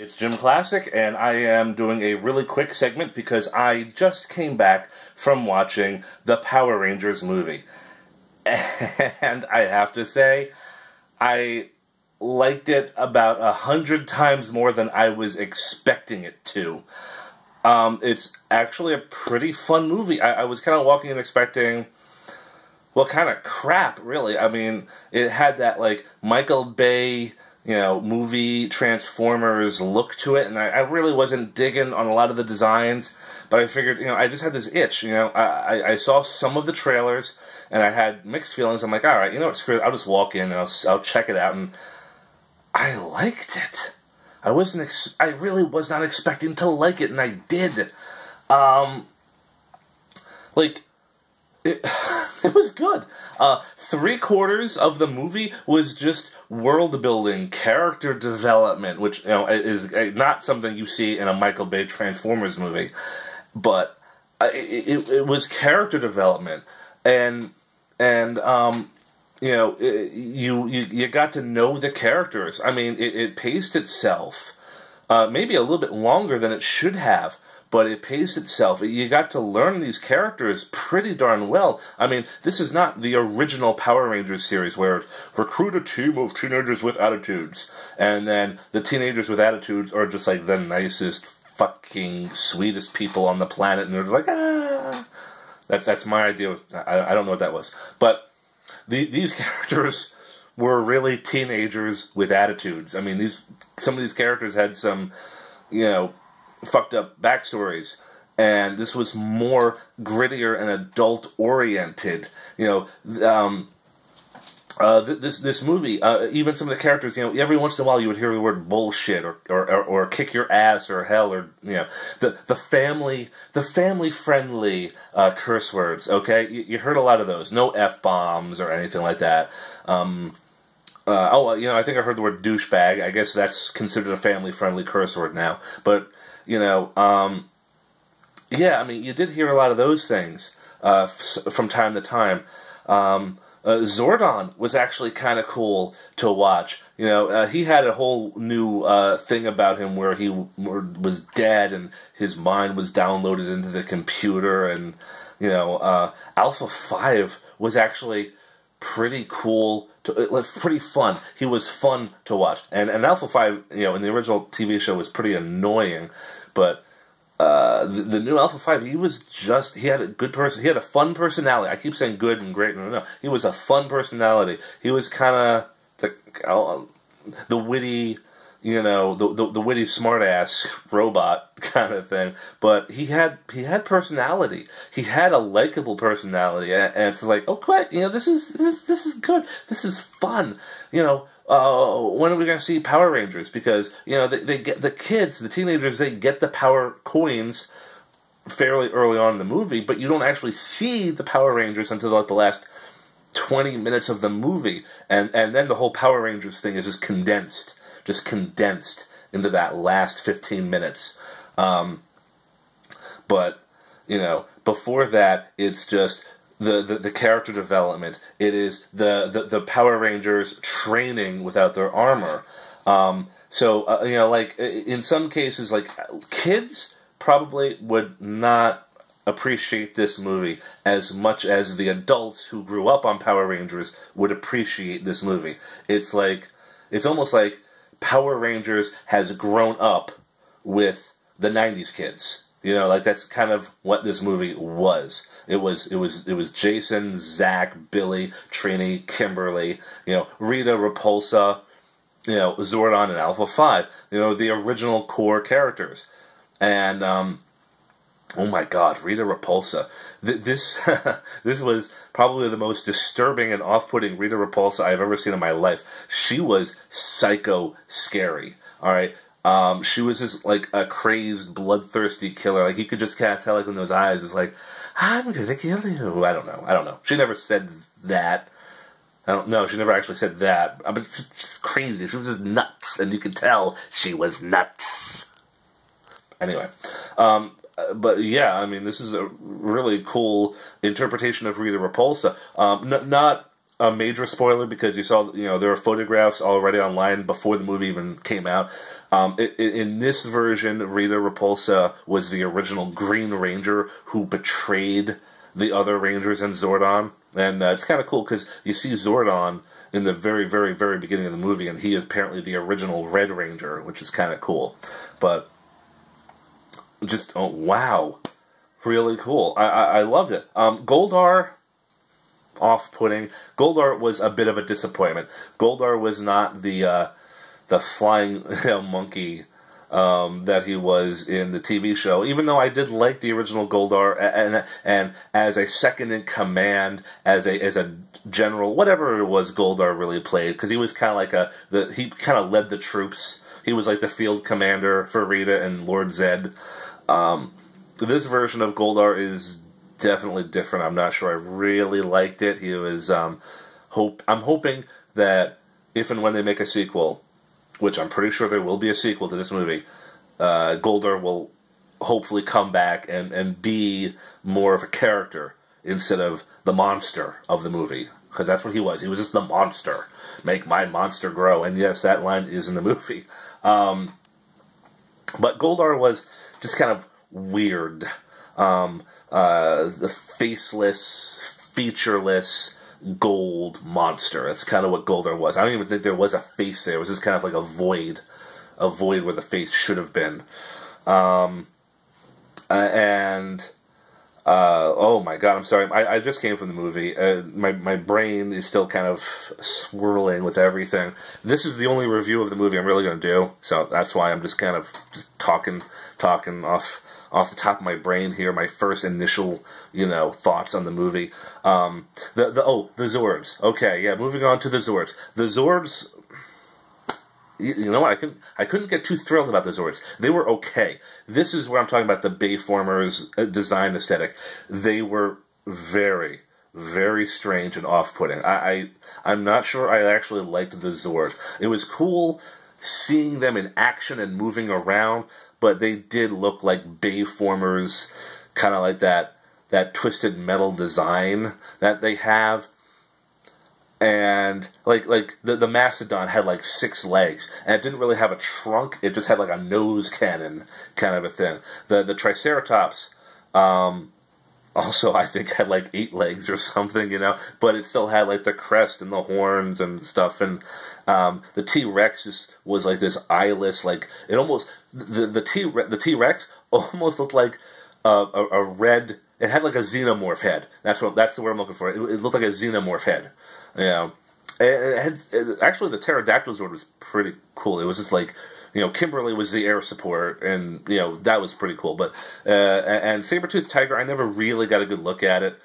It's Jimclassic, and I am doing a really quick segment because I just came back from watching the Power Rangers movie. And I have to say, I liked it about 100 times more than I was expecting it to. It's actually a pretty fun movie. I was kind of walking in expecting, well, kind of crap, really. I mean, it had that, like, Michael Bay, movie Transformers look to it, and I really wasn't digging on a lot of the designs, but I figured, I just had this itch, I saw some of the trailers, and I had mixed feelings. I'm like, alright, screw it, I'll just walk in, and I'll check it out, and I liked it. I really was not expecting to like it, and I did. It was good. 3/4 of the movie was just world building, character development, which is not something you see in a Michael Bay Transformers movie, but it was character development, and you got to know the characters. I mean, it paced itself, maybe a little bit longer than it should have. But it paced itself. You got to learn these characters pretty darn well. I mean, this is not the original Power Rangers series where recruit a team of teenagers with attitudes, and then the teenagers with attitudes are just like the nicest, fucking sweetest people on the planet, and they're like, ah. That's my idea. I don't know what that was, but these characters were really teenagers with attitudes. I mean, some of these characters had some, fucked up backstories, and this was more grittier and adult oriented. This movie, even some of the characters, every once in a while you would hear the word bullshit or kick your ass or hell, or the family friendly curse words. Okay, you heard a lot of those. No F-bombs or anything like that. I think I heard the word douchebag. I guess that's considered a family friendly curse word now, but. I mean, you did hear a lot of those things from time to time. Zordon was actually kind of cool to watch. He had a whole new thing about him where he was dead and his mind was downloaded into the computer, and Alpha 5 was actually pretty cool. It was pretty fun. He was fun to watch, and Alpha 5, in the original TV show, was pretty annoying. But the new Alpha 5, he had a good person. He had a fun personality. I keep saying good and great. No, he was a fun personality. He was kind of the witty, the witty smartass robot kind of thing. But he had personality. He had a likable personality, and it's like, oh, quick, this is good. This is fun. When are we going to see Power Rangers? Because, they get the kids, the teenagers, they get the power coins fairly early on in the movie, but you don't actually see the Power Rangers until like the last 20 minutes of the movie. And then the whole Power Rangers thing is just condensed into that last 15 minutes. But, before that, it's just the character development. It is the Power Rangers training without their armor. Like in some cases, like kids probably would not appreciate this movie as much as the adults who grew up on Power Rangers would appreciate this movie. It's almost like Power Rangers has grown up with the 90s kids. That's kind of what this movie was. It was Jason, Zach, Billy, Trini, Kimberly, Rita, Repulsa, Zordon, and Alpha 5. The original core characters. And, oh my God, Rita Repulsa. This was probably the most disturbing and off-putting Rita Repulsa I've ever seen in my life. She was psycho scary, alright? She was just like a crazed, bloodthirsty killer. Like, you could just kind of tell, like, in those eyes, it's like, I'm gonna kill you. I don't know. She never said that. She never actually said that. But it's just crazy. She was just nuts, and you could tell she was nuts. Anyway, but yeah, I mean, this is a really cool interpretation of Rita Repulsa. Not a major spoiler because you saw, there are photographs already online before the movie even came out. In this version, Rita Repulsa was the original Green Ranger who betrayed the other Rangers in Zordon. And it's kind of cool because you see Zordon in the very, very, very beginning of the movie, and he is apparently the original Red Ranger, which is kind of cool. But just, oh, wow. Really cool. I loved it. Goldar, off-putting. Goldar was a bit of a disappointment. Goldar was not the flying monkey that he was in the TV show, even though I did like the original Goldar, and as a second in command, as a general, whatever it was Goldar really played, because he was kind of like he kind of led the troops. He was like the field commander for Rita and Lord Zed. This version of Goldar is definitely different. I'm not sure I really liked it. He was, I'm hoping that if and when they make a sequel, which I'm pretty sure there will be a sequel to this movie, Goldar will hopefully come back and be more of a character instead of the monster of the movie. Because that's what he was. He was just the monster. Make my monster grow. And yes, that line is in the movie. But Goldar was just kind of weird. The faceless, featureless gold monster. That's kind of what Goldar was. I don't even think there was a face there. It was just kind of like a void where the face should have been. Oh my god, I'm sorry. I just came from the movie. My brain is still kind of swirling with everything. This is the only review of the movie I'm really going to do, so that's why I'm just kind of just talking off the top of my brain here. My first initial, thoughts on the movie. The Zords. Okay, yeah. Moving on to the Zords. The Zords. You know what? I couldn't get too thrilled about the Zords. They were okay. This is where I'm talking about the Bayformers design aesthetic. They were very, very strange and off-putting. I'm not sure I actually liked the Zords. It was cool seeing them in action and moving around, but they did look like Bayformers, kind of like that twisted metal design that they have. And like the Mastodon had like 6 legs, and it didn't really have a trunk. It just had like a nose cannon kind of a thing. The Triceratops also I think had like 8 legs or something, but it still had like the crest and the horns and stuff. And the T-Rex was like this eyeless, like it almost the T-Rex almost looked like a red. It had like a xenomorph head. That's the word I'm looking for. It looked like a xenomorph head. Actually, the Pterodactyl Zord was pretty cool. It was just like, Kimberly was the air support, and, that was pretty cool. But, and Saber-Toothed Tiger, I never really got a good look at it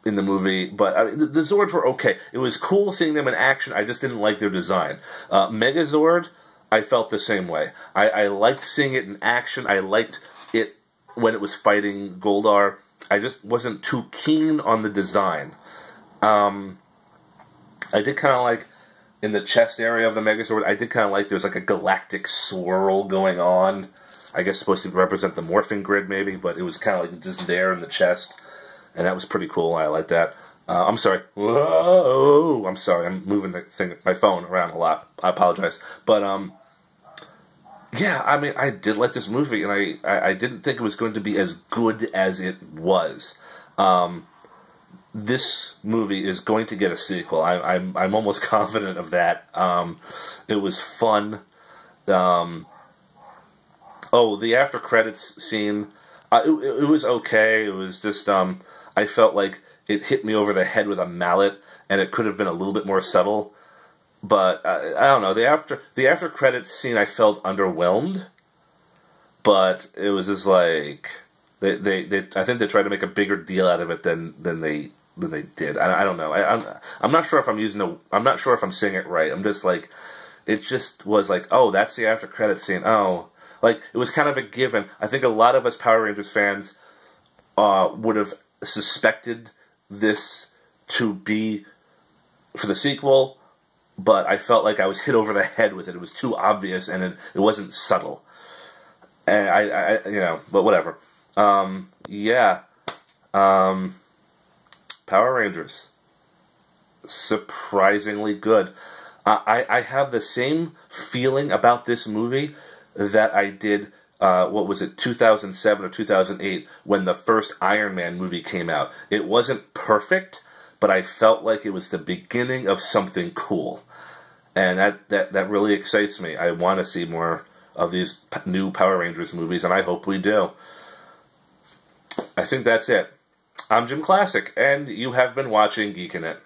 in the movie. But, I mean, the Zords were okay. It was cool seeing them in action. I just didn't like their design. Megazord, I felt the same way. I liked seeing it in action. I liked it when it was fighting Goldar. I just wasn't too keen on the design. I did kind of like, in the chest area of the Megazord, I did kind of like there's like a galactic swirl going on. I guess supposed to represent the morphing grid maybe, but it was kind of like just there in the chest. And that was pretty cool. I like that. I'm sorry. Whoa! I'm sorry. I'm moving my phone around a lot. I apologize. But, yeah, I mean, I did like this movie, and I didn't think it was going to be as good as it was. This movie is going to get a sequel. I'm almost confident of that. It was fun. The after credits scene. It was okay. It was just I felt like it hit me over the head with a mallet, and it could have been a little bit more subtle. But I don't know. The after credits scene, I felt underwhelmed. But it was just like they I think they tried to make a bigger deal out of it than they did. I don't know. I'm not sure if I'm not sure if I'm saying it right. I'm just like, it just was like, oh, that's the after credits scene. Oh, like it was kind of a given. I think a lot of us Power Rangers fans would have suspected this to be for the sequel, but I felt like I was hit over the head with it. It was too obvious, and it wasn't subtle. And I but whatever. Yeah. Power Rangers. surprisingly good. I have the same feeling about this movie that I did, what was it, 2007 or 2008, when the first Iron Man movie came out. It wasn't perfect, but I felt like it was the beginning of something cool. And that really excites me. I want to see more of these new Power Rangers movies, and I hope we do. I think that's it. I'm Jimclassic, and you have been watching Geekin' It.